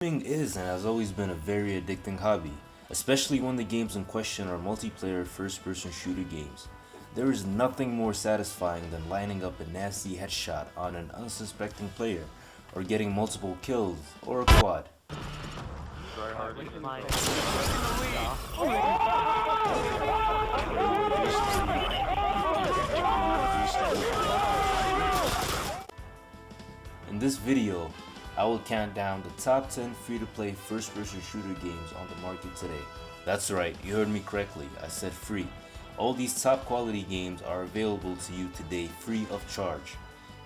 Gaming is and has always been a very addicting hobby, especially when the games in question are multiplayer first-person shooter games. There is nothing more satisfying than lining up a nasty headshot on an unsuspecting player, or getting multiple kills, or a quad. In this video, I will count down the top 10 free-to-play first-person shooter games on the market today. That's right, you heard me correctly, I said free. All these top quality games are available to you today free of charge.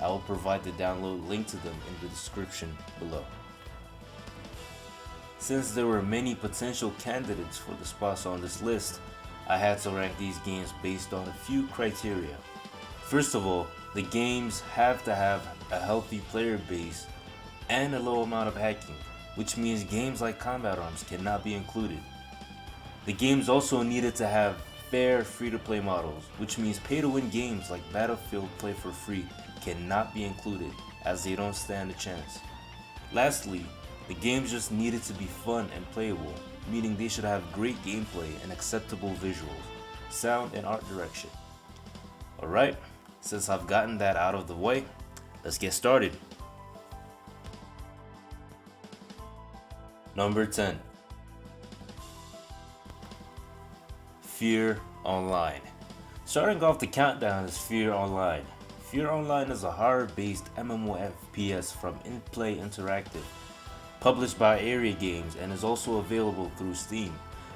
I will provide the download link to them in the description below. Since there were many potential candidates for the spots on this list, I had to rank these games based on a few criteria. First of all, the games have to have a healthy player base and a low amount of hacking, which means games like combat arms cannot be included. The games also needed to have fair free-to-play models, which means pay-to-win games like Battlefield Play for Free cannot be included, as they don't stand a chance. Lastly, the games just needed to be fun and playable, meaning they should have great gameplay and acceptable visuals, sound and art direction. Alright, since I've gotten that out of the way, let's get started. Number 10. Fear Online. Starting off the countdown is Fear Online. Fear Online is a horror-based MMO FPS from In-Play Interactive, published by Area Games and is also available through Steam.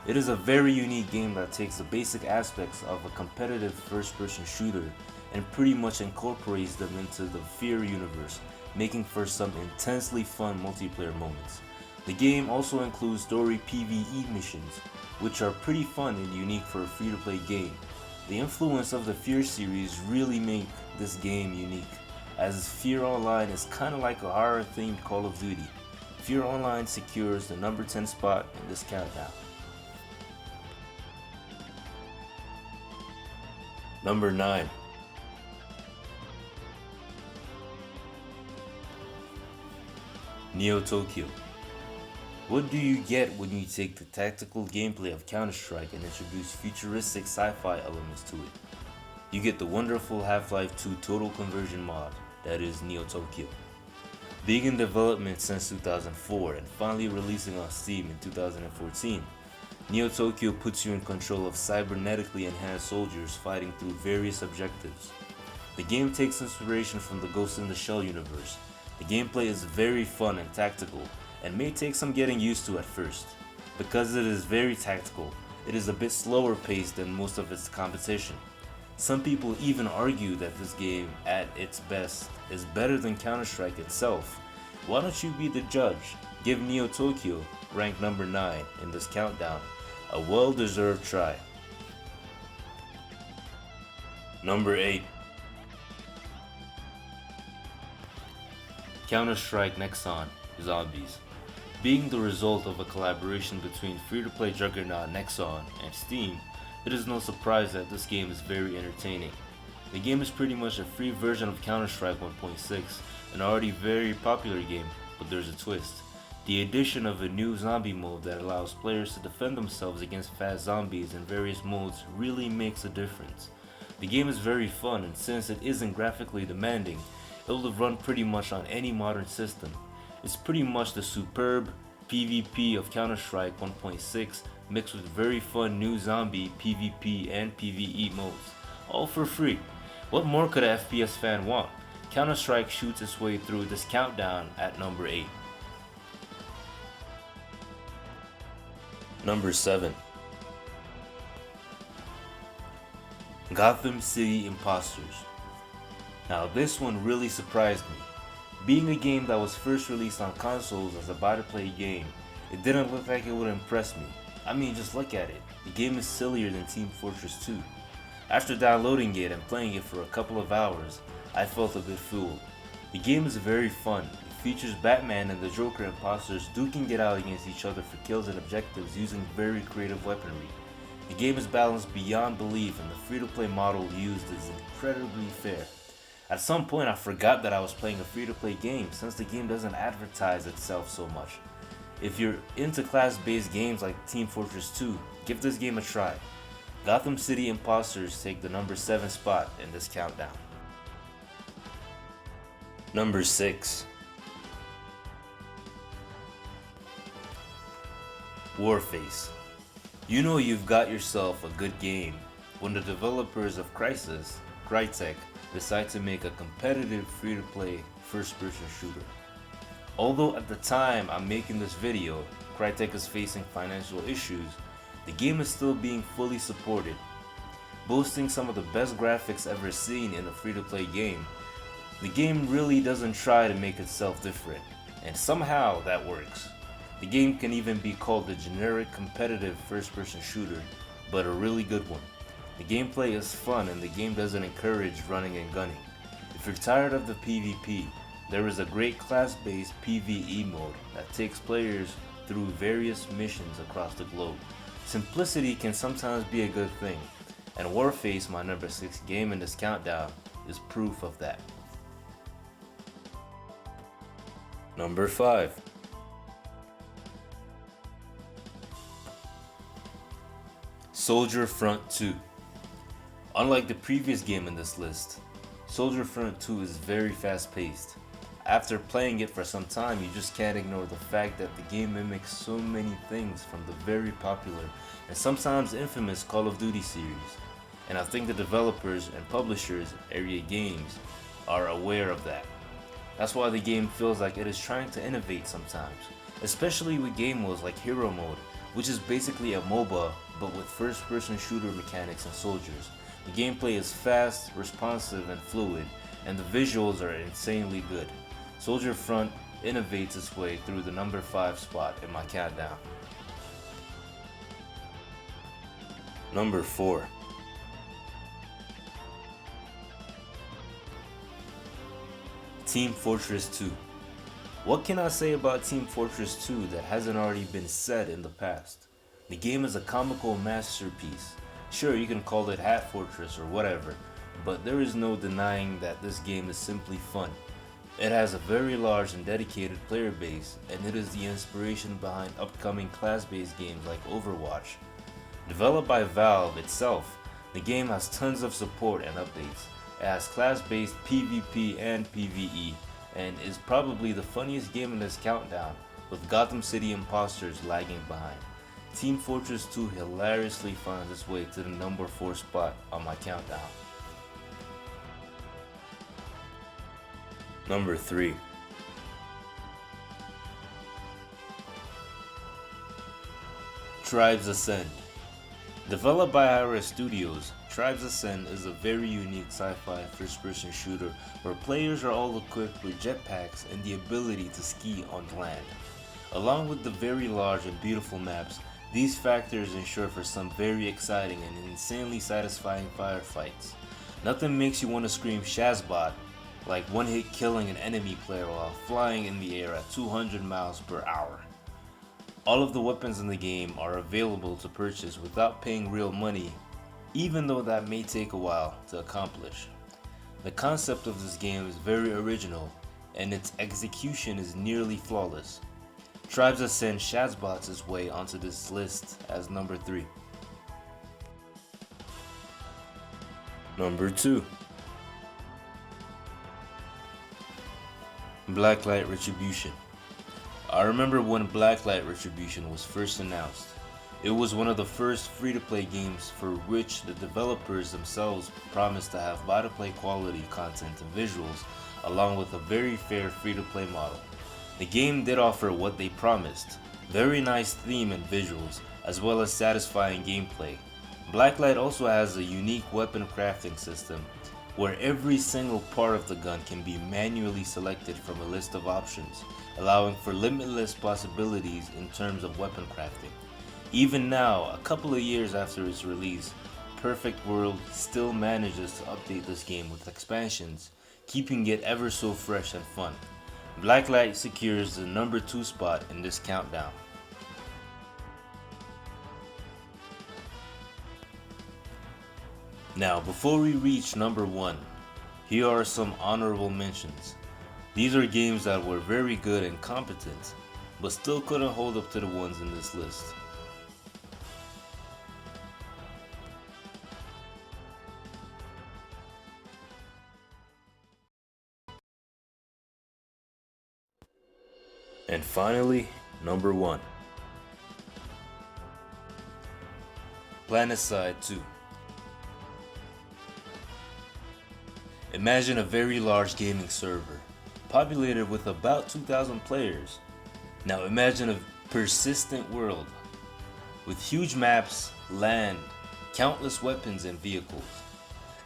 It is a very unique game that takes the basic aspects of a competitive first-person shooter and pretty much incorporates them into the Fear universe, making for some intensely fun multiplayer moments. The game also includes story PvE missions, which are pretty fun and unique for a free-to-play game. The influence of the Fear series really make this game unique, as Fear Online is kinda like a horror-themed Call of Duty. Fear Online secures the number 10 spot in this countdown. Number 9. Neo Tokyo. What do you get when you take the tactical gameplay of Counter-Strike and introduce futuristic sci-fi elements to it? You get the wonderful Half-Life 2 Total Conversion mod, that is Neo Tokyo. Being in development since 2004 and finally releasing on Steam in 2014, Neo Tokyo puts you in control of cybernetically enhanced soldiers fighting through various objectives. The game takes inspiration from the Ghost in the Shell universe. The gameplay is very fun and tactical, and may take some getting used to at first. Because it is very tactical, it is a bit slower paced than most of its competition. Some people even argue that this game, at its best, is better than Counter-Strike itself. Why don't you be the judge? Give Neo Tokyo, ranked number 9 in this countdown, a well-deserved try. Number 8. Counter-Strike Nexon Zombies. Being the result of a collaboration between free-to-play juggernaut Nexon and Steam, it is no surprise that this game is very entertaining. The game is pretty much a free version of Counter-Strike 1.6, an already very popular game, but there's a twist. The addition of a new zombie mode that allows players to defend themselves against fast zombies in various modes really makes a difference. The game is very fun, and since it isn't graphically demanding, it will run pretty much on any modern system. It's pretty much the superb PvP of Counter-Strike 1.6 mixed with very fun new zombie PvP and PvE modes, all for free. What more could a FPS fan want? Counter-Strike shoots its way through this countdown at number 8. Number 7. Gotham City Imposters. Now this one really surprised me. Being a game that was first released on consoles as a buy-to-play game, it didn't look like it would impress me. I mean, just look at it. The game is sillier than Team Fortress 2. After downloading it and playing it for a couple of hours, I felt a bit fooled. The game is very fun. It features Batman and the Joker imposters duking it out against each other for kills and objectives using very creative weaponry. The game is balanced beyond belief and the free-to-play model used is incredibly fair. At some point I forgot that I was playing a free-to-play game since the game doesn't advertise itself so much. If you're into class-based games like Team Fortress 2, give this game a try. Gotham City Imposters take the number 7 spot in this countdown. Number 6. Warface. You know you've got yourself a good game when the developers of Crytek, decide to make a competitive free-to-play first-person shooter. Although at the time I'm making this video, Crytek is facing financial issues, the game is still being fully supported. Boasting some of the best graphics ever seen in a free-to-play game, the game really doesn't try to make itself different, and somehow that works. The game can even be called a generic competitive first-person shooter, but a really good one. The gameplay is fun and the game doesn't encourage running and gunning. If you're tired of the PvP, there is a great class-based PvE mode that takes players through various missions across the globe. Simplicity can sometimes be a good thing, and Warface, my number 6 game in this countdown, is proof of that. Number 5. Soldier Front 2. Unlike the previous game in this list, Soldier Front 2 is very fast paced. After playing it for some time, you just can't ignore the fact that the game mimics so many things from the very popular and sometimes infamous Call of Duty series. And I think the developers and publishers, Area Games, are aware of that. That's why the game feels like it is trying to innovate sometimes, especially with game modes like Hero Mode, which is basically a MOBA but with first-person shooter mechanics and soldiers. The gameplay is fast, responsive, and fluid, and the visuals are insanely good. Soldier Front innovates its way through the number 5 spot in my countdown. Number 4. Team Fortress 2. What can I say about Team Fortress 2 that hasn't already been said in the past? The game is a comical masterpiece. Sure, you can call it Hat Fortress or whatever, but there is no denying that this game is simply fun. It has a very large and dedicated player base, and it is the inspiration behind upcoming class-based games like Overwatch. Developed by Valve itself, the game has tons of support and updates. It has class-based PvP and PvE, and is probably the funniest game in this countdown, with Gotham City Imposters lagging behind. Team Fortress 2 hilariously finds its way to the number 4 spot on my countdown. Number 3. Tribes Ascend. Developed by Iris Studios, Tribes Ascend is a very unique sci-fi first-person shooter where players are all equipped with jetpacks and the ability to ski on land. Along with the very large and beautiful maps, these factors ensure for some very exciting and insanely satisfying firefights. Nothing makes you want to scream Shazbot like one-hit killing an enemy player while flying in the air at 200 miles per hour. All of the weapons in the game are available to purchase without paying real money, even though that may take a while to accomplish. The concept of this game is very original, and its execution is nearly flawless. Tribes Ascend Shazbots its way onto this list as number 3. Number 2. Blacklight Retribution. I remember when Blacklight Retribution was first announced. It was one of the first free-to-play games for which the developers themselves promised to have buy-to-play quality content and visuals, along with a very fair free-to-play model. The game did offer what they promised, very nice theme and visuals, as well as satisfying gameplay. Blacklight also has a unique weapon crafting system, where every single part of the gun can be manually selected from a list of options, allowing for limitless possibilities in terms of weapon crafting. Even now, a couple of years after its release, Perfect World still manages to update this game with expansions, keeping it ever so fresh and fun. Blacklight secures the number 2 spot in this countdown. Now, before we reach number 1, here are some honorable mentions. These are games that were very good and competent, but still couldn't hold up to the ones in this list. And finally, number 1. PlanetSide 2. Imagine a very large gaming server, populated with about 2,000 players. Now imagine a persistent world, with huge maps, land, countless weapons and vehicles.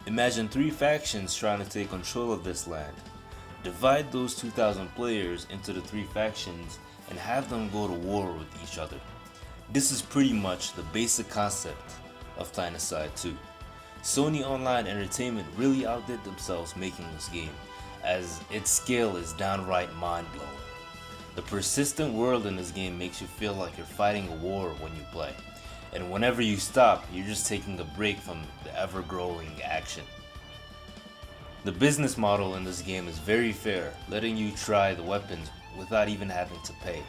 Imagine 3 factions trying to take control of this land. Divide those 2,000 players into the 3 factions and have them go to war with each other. This is pretty much the basic concept of PlanetSide 2. Sony Online Entertainment really outdid themselves making this game, as its scale is downright mind-blowing. The persistent world in this game makes you feel like you're fighting a war when you play, and whenever you stop, you're just taking a break from the ever-growing action. The business model in this game is very fair, letting you try the weapons without even having to pay.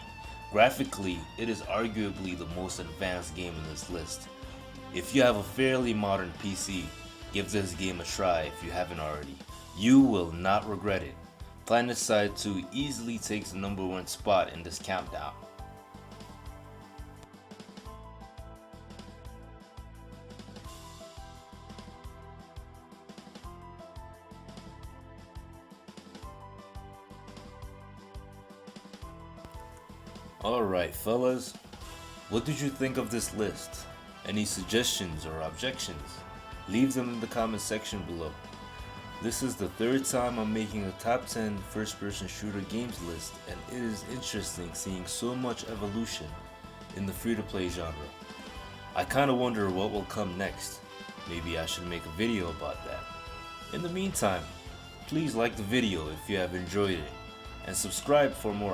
Graphically, it is arguably the most advanced game in this list. If you have a fairly modern PC, give this game a try if you haven't already. You will not regret it. PlanetSide 2 easily takes the number 1 spot in this countdown. Alright fellas, what did you think of this list? Any suggestions or objections? Leave them in the comment section below. This is the 3rd time I'm making a top 10 first-person shooter games list, and it is interesting seeing so much evolution in the free-to-play genre. I kinda wonder what will come next. Maybe I should make a video about that. In the meantime, please like the video if you have enjoyed it, and subscribe for more